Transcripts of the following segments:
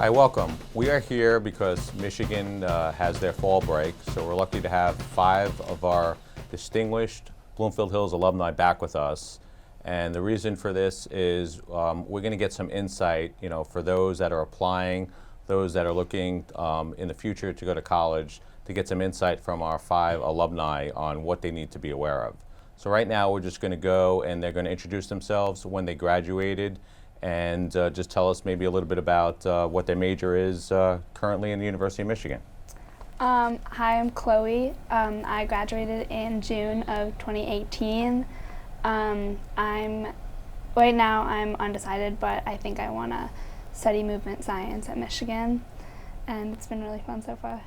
Hi, welcome. We are here because Michigan has their fall break, so we're lucky to have 5 of our distinguished Bloomfield Hills alumni back with us. And the reason for this is we're going to get some insight, for those that are applying, those that are looking in the future to go to college, to get some insight from our 5 alumni on what they need to be aware of. So right now we're just going to go and they're going to introduce themselves, when they graduated, and just tell us maybe a little bit about what their major is currently in the University of Michigan. Hi, I'm Chloe. I graduated in June of 2018. Right now I'm undecided, but I think I want to study movement science at Michigan, and it's been really fun so far.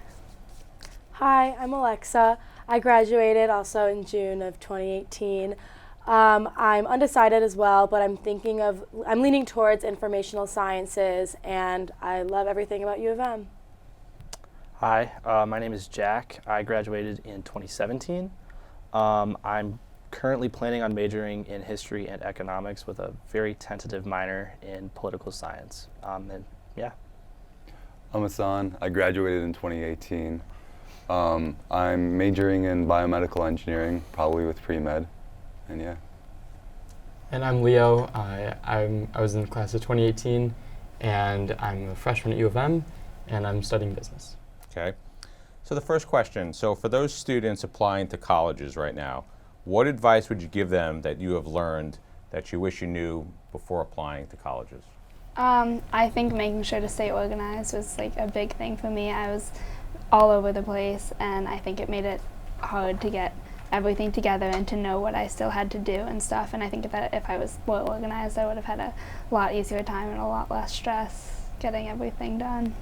Hi, I'm Alexa. I graduated also in June of 2018. I'm undecided as well, but I'm leaning towards informational sciences, and I love everything about UofM. Hi, my name is Jack. I graduated in 2017. I'm currently planning on majoring in history and economics with a very tentative minor in political science. And yeah. I'm Hassan. I graduated in 2018. I'm majoring in biomedical engineering, probably with pre-med. And yeah. And I'm Leo. I was in the class of 2018, and I'm a freshman at UofM, and I'm studying business. Okay. So the first question, so for those students applying to colleges right now, what advice would you give them that you have learned that you wish you knew before applying to colleges? I think making sure to stay organized was like a big thing for me. I was all over the place, and I think it made it hard to get everything together and to know what I still had to do and stuff. And I think if I was more organized, I would have had a lot easier time and a lot less stress getting everything done.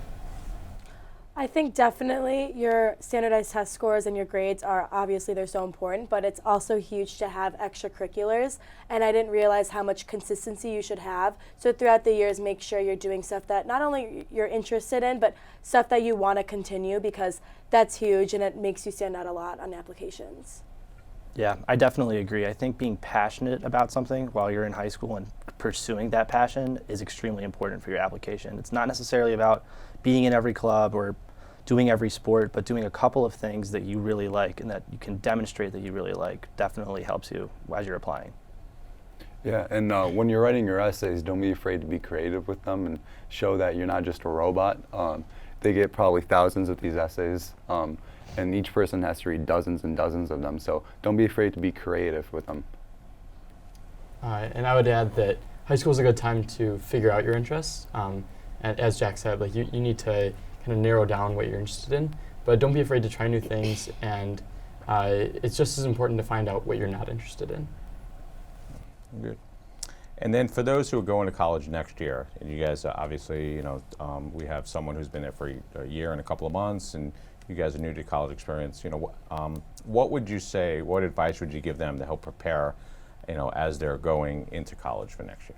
I think definitely your standardized test scores and your grades are obviously they're so important, but it's also huge to have extracurriculars, and I didn't realize how much consistency you should have. So throughout the years, make sure you're doing stuff that not only you're interested in, but stuff that you want to continue, because that's huge and it makes you stand out a lot on applications. Yeah, I definitely agree. I think being passionate about something while you're in high school and pursuing that passion is extremely important for your application. It's not necessarily about being in every club or doing every sport, but doing a couple of things that you really like and that you can demonstrate that you really like definitely helps you as you're applying. Yeah, and when you're writing your essays, don't be afraid to be creative with them and show that you're not just a robot. They get probably thousands of these essays, and each person has to read dozens and dozens of them, so don't be afraid to be creative with them. And I would add that high school is a good time to figure out your interests. And as Jack said, like you need to kind of narrow down what you're interested in, but don't be afraid to try new things, and it's just as important to find out what you're not interested in. Good. And then for those who are going to college next year, and you guys obviously, we have someone who's been there for a year and a couple of months, and you guys are new to college experience. What would you say? What advice would you give them to help prepare, as they're going into college for next year?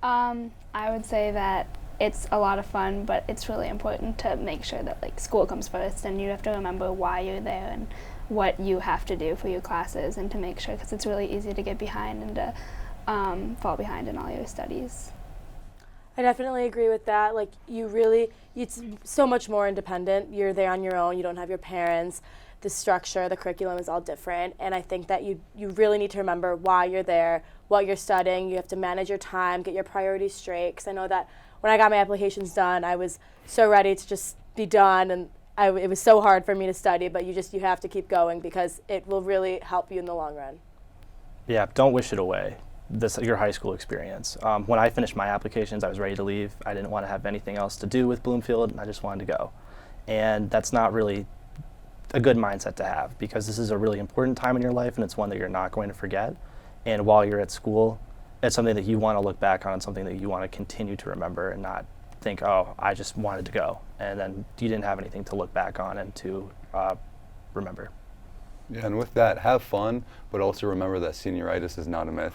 I would say that it's a lot of fun, but it's really important to make sure that school comes first, and you have to remember why you're there and what you have to do for your classes, and to make sure, because it's really easy to get behind and to fall behind in all your studies. I definitely agree with that. It's so much more independent. You're there on your own. You don't have your parents. The structure, the curriculum is all different. And I think that you really need to remember why you're there, what you're studying. You have to manage your time, get your priorities straight. Because I know that when I got my applications done, I was so ready to just be done. And it was so hard for me to study, but you have to keep going, because it will really help you in the long run. Yeah, don't wish it away. Your high school experience. When I finished my applications, I was ready to leave. I didn't want to have anything else to do with Bloomfield, and I just wanted to go. And that's not really a good mindset to have, because this is a really important time in your life, and it's one that you're not going to forget. And while you're at school, it's something that you want to look back on, and something that you want to continue to remember, and not think, oh, I just wanted to go, and then you didn't have anything to look back on and to remember. Yeah, and with that, have fun, but also remember that senioritis is not a myth.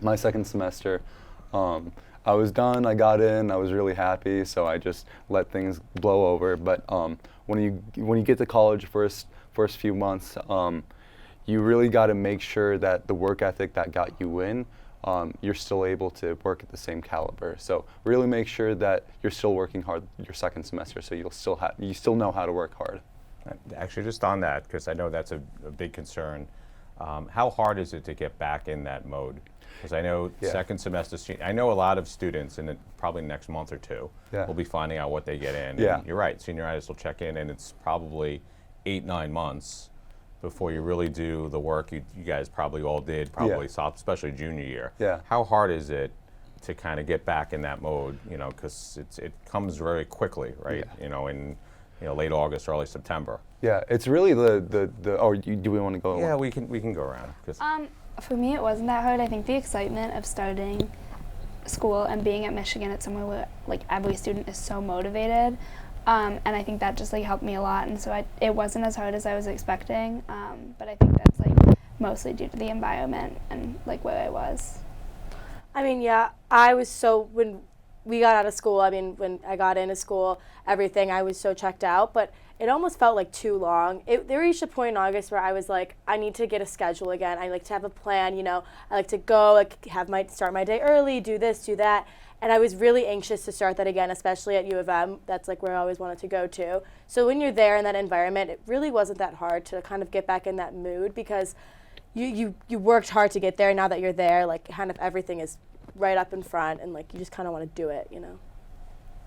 My second semester, I was done, I got in, I was really happy, so I just let things blow over. But when you get to college first few months, you really got to make sure that the work ethic that got you in you're still able to work at the same caliber. So really make sure that you're still working hard your second semester, so you still know how to work hard. Actually, just on that, because I know that's a big concern, how hard is it to get back in that mode? Because I know second semester, I know a lot of students in probably next month or two will be finding out what they get in. Yeah. And you're right, senioritis will check in, and it's probably 8-9 months before you really do the work you guys probably all did, probably especially junior year. Yeah. How hard is it to kind of get back in that mode? You know, because it comes very quickly, right? Yeah. You know, in late August, early September. Yeah, it's really do we want to go? Yeah, we can go around. For me, it wasn't that hard. I think the excitement of starting school and being at Michigan at somewhere where like every student is so motivated, and I think that just like helped me a lot. And so it wasn't as hard as I was expecting, but I think that's like mostly due to the environment and like where I was. I mean, when we got out of school, I mean, when I got into school, everything, I was so checked out, but it almost felt like too long. There reached a point in August where I was like, I need to get a schedule again. I like to have a plan, you know. I like to go, like, start my day early, do this, do that. And I was really anxious to start that again, especially at UofM. That's like where I always wanted to go to. So when you're there in that environment, it really wasn't that hard to kind of get back in that mood, because you worked hard to get there. And now that you're there, like, kind of everything is right up in front, and like you just kind of want to do it, you know.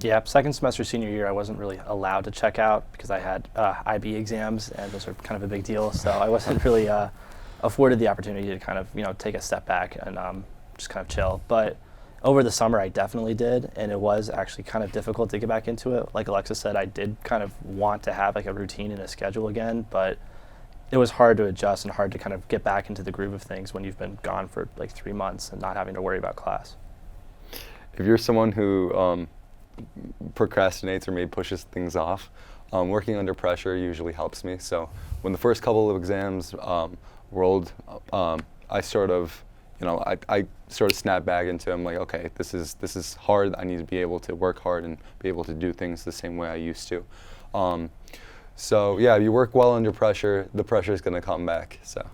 Yeah, second semester senior year, I wasn't really allowed to check out because I had IB exams, and those are kind of a big deal. So I wasn't really afforded the opportunity to kind of take a step back and just kind of chill. But over the summer, I definitely did, and it was actually kind of difficult to get back into it. Like Alexa said, I did kind of want to have like a routine and a schedule again, but it was hard to adjust and hard to kind of get back into the groove of things when you've been gone for like 3 months and not having to worry about class. If you're someone who procrastinates or maybe pushes things off, working under pressure usually helps me. So when the first couple of exams rolled, I sort of snapped back into, I'm like, okay, this is hard. I need to be able to work hard and be able to do things the same way I used to. So yeah, you work well under pressure, the pressure is going to come back. So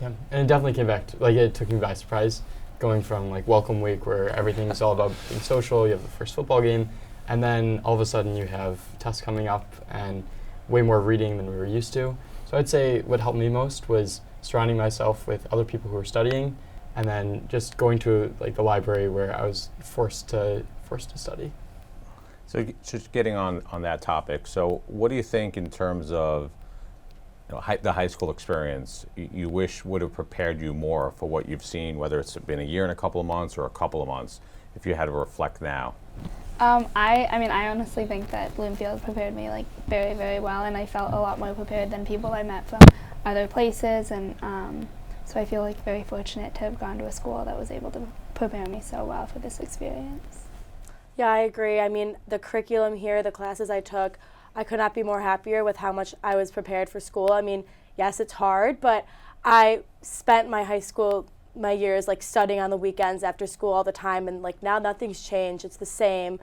yeah, and it definitely came back to, it took me by surprise, going from like welcome week where everything's all about being social, you have the first football game, and then all of a sudden you have tests coming up and way more reading than we were used to. So I'd say what helped me most was surrounding myself with other people who were studying, and then just going to like the library where I was forced to study. So just getting on that topic, so what do you think in terms of the high school experience you wish would have prepared you more for what you've seen, whether it's been a year and a couple of months or a couple of months, if you had to reflect now? I honestly think that Bloomfield prepared me like very, very well, and I felt a lot more prepared than people I met from other places, and so I feel like very fortunate to have gone to a school that was able to prepare me so well for this experience. Yeah, I agree. I mean, the curriculum here, the classes I took, I could not be more happier with how much I was prepared for school. I mean, yes, it's hard, but I spent my years like studying on the weekends after school all the time, and like now nothing's changed. It's the same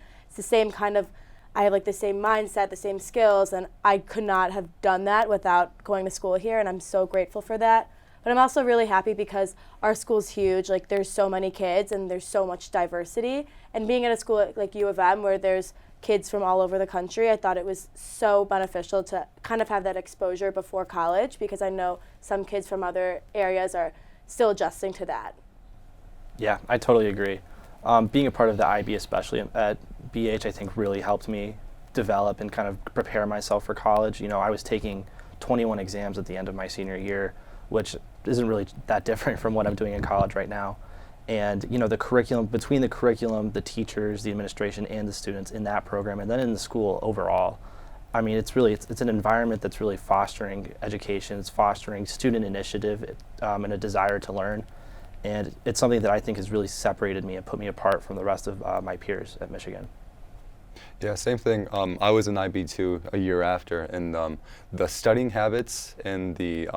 kind of, I have like the same mindset, the same skills, and I could not have done that without going to school here, and I'm so grateful for that. But I'm also really happy because our school's huge. Like, there's so many kids and there's so much diversity. And being at a school like UofM, where there's kids from all over the country, I thought it was so beneficial to kind of have that exposure before college, because I know some kids from other areas are still adjusting to that. Yeah, I totally agree. Being a part of the IB, especially at BH, I think really helped me develop and kind of prepare myself for college. I was taking 21 exams at the end of my senior year, which isn't really that different from what I'm doing in college right now. And the curriculum, between the curriculum, the teachers, the administration, and the students in that program, and then in the school overall, I mean, it's an environment that's really fostering education, it's fostering student initiative and a desire to learn. And it's something that I think has really separated me and put me apart from the rest of my peers at Michigan. Yeah, same thing. I was in IB2 a year after, and the studying habits and the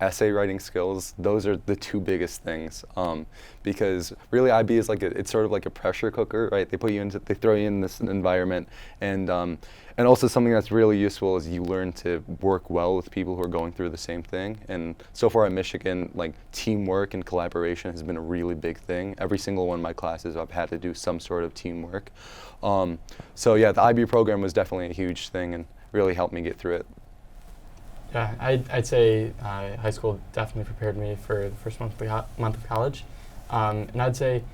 essay writing skills. Those are the two biggest things, because really IB is it's sort of like a pressure cooker, right? They throw you in this environment, and also something that's really useful is you learn to work well with people who are going through the same thing. And so far at Michigan, like teamwork and collaboration has been a really big thing. Every single one of my classes I've had to do some sort of teamwork. So yeah, the IB program was definitely a huge thing and really helped me get through it. Yeah, I'd say high school definitely prepared me for the first month of college. And I'd say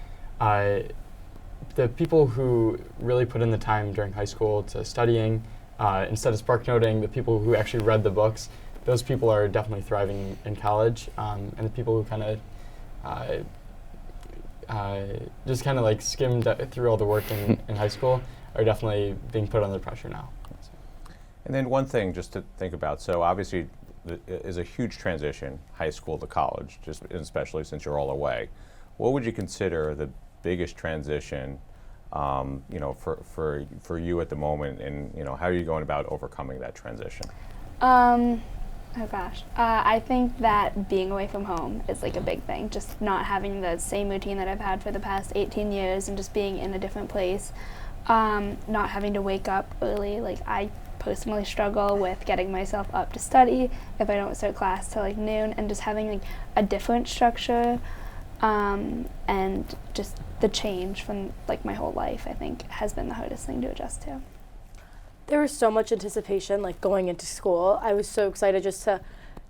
the people who really put in the time during high school to studying, instead of spark noting, the people who actually read the books, those people are definitely thriving in college. And the people who kind of just kind of like skimmed through all the work in high school are definitely being put under pressure now. And then one thing just to think about, so obviously is a huge transition, high school to college, just especially since you're all away. What would you consider the biggest transition, for you at the moment, and how are you going about overcoming that transition? Oh gosh, I think that being away from home is like a big thing. Just not having the same routine that I've had for the past 18 years, and just being in a different place. Not having to wake up early. Like I personally struggle with getting myself up to study if I don't start class till like noon, and just having like a different structure, and just the change from like my whole life, I think has been the hardest thing to adjust to. There was so much anticipation, like going into school. I was so excited just to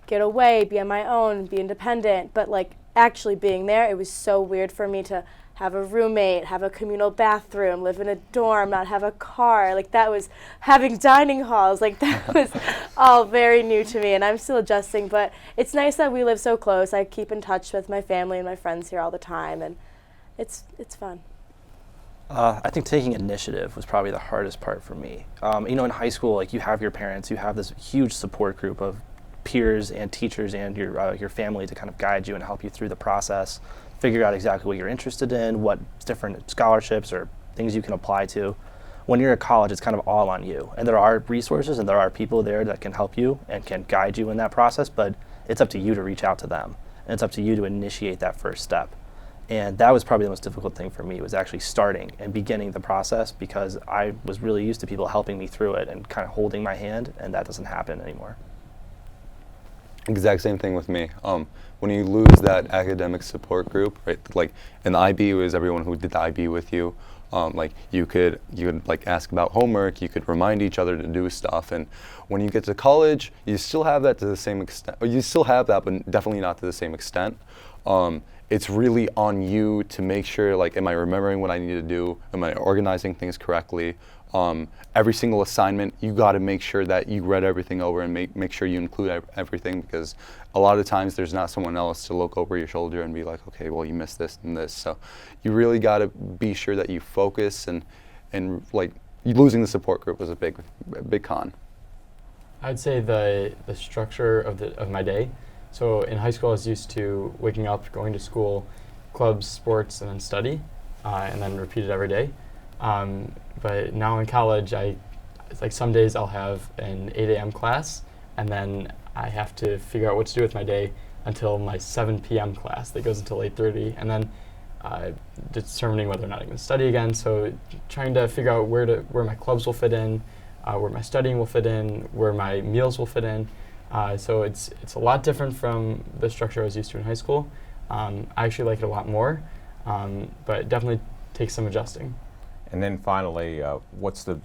get away, be on my own, be independent. But like actually being there, it was so weird for me to have a roommate, have a communal bathroom, live in a dorm, not have a car. Like that was having dining halls. Like that was all very new to me, and I'm still adjusting. But it's nice that we live so close. I keep in touch with my family and my friends here all the time, and it's fun. I think taking initiative was probably the hardest part for me. In high school, like you have your parents, you have this huge support group of peers and teachers and your family to kind of guide you and help you through the process, figure out exactly what you're interested in, what different scholarships or things you can apply to. When you're at college, it's kind of all on you. And there are resources and there are people there that can help you and can guide you in that process, but it's up to you to reach out to them. And it's up to you to initiate that first step. And that was probably the most difficult thing for me, was actually starting and beginning the process, because I was really used to people helping me through it and kind of holding my hand, and that doesn't happen anymore. Exact same thing with me. When you lose that academic support group, right? Like in the IB, it was everyone who did the IB with you. Like you could like ask about homework. You could remind each other to do stuff. And when you get to college, you still have that to the same extent. You still have that, but definitely not to the same extent. It's really on you to make sure, like, am I remembering what I need to do? Am I organizing things correctly? Every single assignment, you got to make sure that you read everything over and make sure you include everything, because a lot of times there's not someone else to look over your shoulder and be like, okay, well, you missed this and this. So you really got to be sure that you focus, and like losing the support group was a big con. I'd say the structure of my day. So in high school, I was used to waking up, going to school, clubs, sports, and then study, and then repeat it every day. But now in college, it's like some days I'll have an 8 a.m. class, and then I have to figure out what to do with my day until my 7 p.m. class that goes until 8:30, and then determining whether or not I'm going to study again. So trying to figure out where my clubs will fit in, where my studying will fit in, where my meals will fit in. So it's a lot different from the structure I was used to in high school. I actually like it a lot more, but it definitely takes some adjusting. And then finally, what's the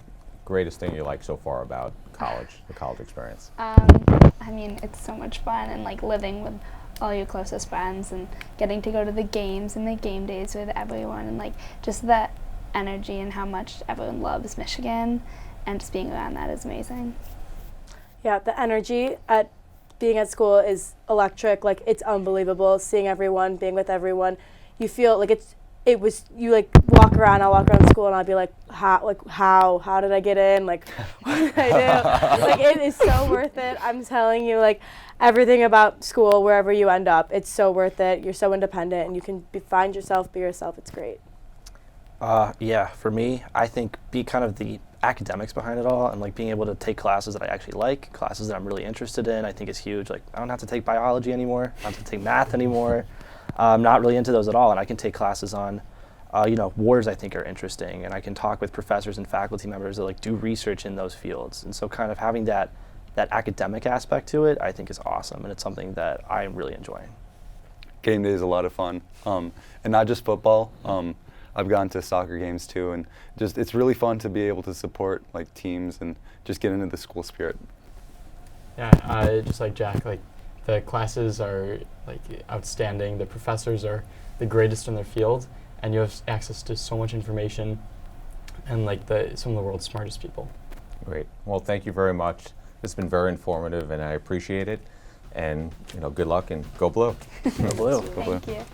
greatest thing you like so far about college, the college experience? I mean, it's so much fun, and like living with all your closest friends and getting to go to the games and the game days with everyone, and like just that energy and how much everyone loves Michigan, and just being around that is amazing. Yeah, the energy at being at school is electric. Like, it's unbelievable, seeing everyone, being with everyone. You feel like you like walk around, I'll walk around school and I'll be like, how did I get in? Like, what did I do? Like, it is so worth it. I'm telling you, like, everything about school, wherever you end up, it's so worth it. You're so independent, and you can find yourself, be yourself. It's great. Yeah, for me, I think be kind of the academics behind it all, and like being able to take classes that I actually like, classes that I'm really interested in, I think is huge. Like I don't have to take biology anymore, I don't have to take math anymore. I'm not really into those at all, and I can take classes on, wars I think are interesting, and I can talk with professors and faculty members that like do research in those fields. And so kind of having that academic aspect to it, I think is awesome, and it's something that I'm really enjoying. Game day is a lot of fun, and not just football. I've gone to soccer games too, and just it's really fun to be able to support like teams and just get into the school spirit. Yeah, just like Jack, like the classes are like outstanding. The professors are the greatest in their field, and you have access to so much information, and like some of the world's smartest people. Great. Well, thank you very much. It's been very informative, and I appreciate it. And good luck and go Blue. Go Blue. Go Blue. Thank you.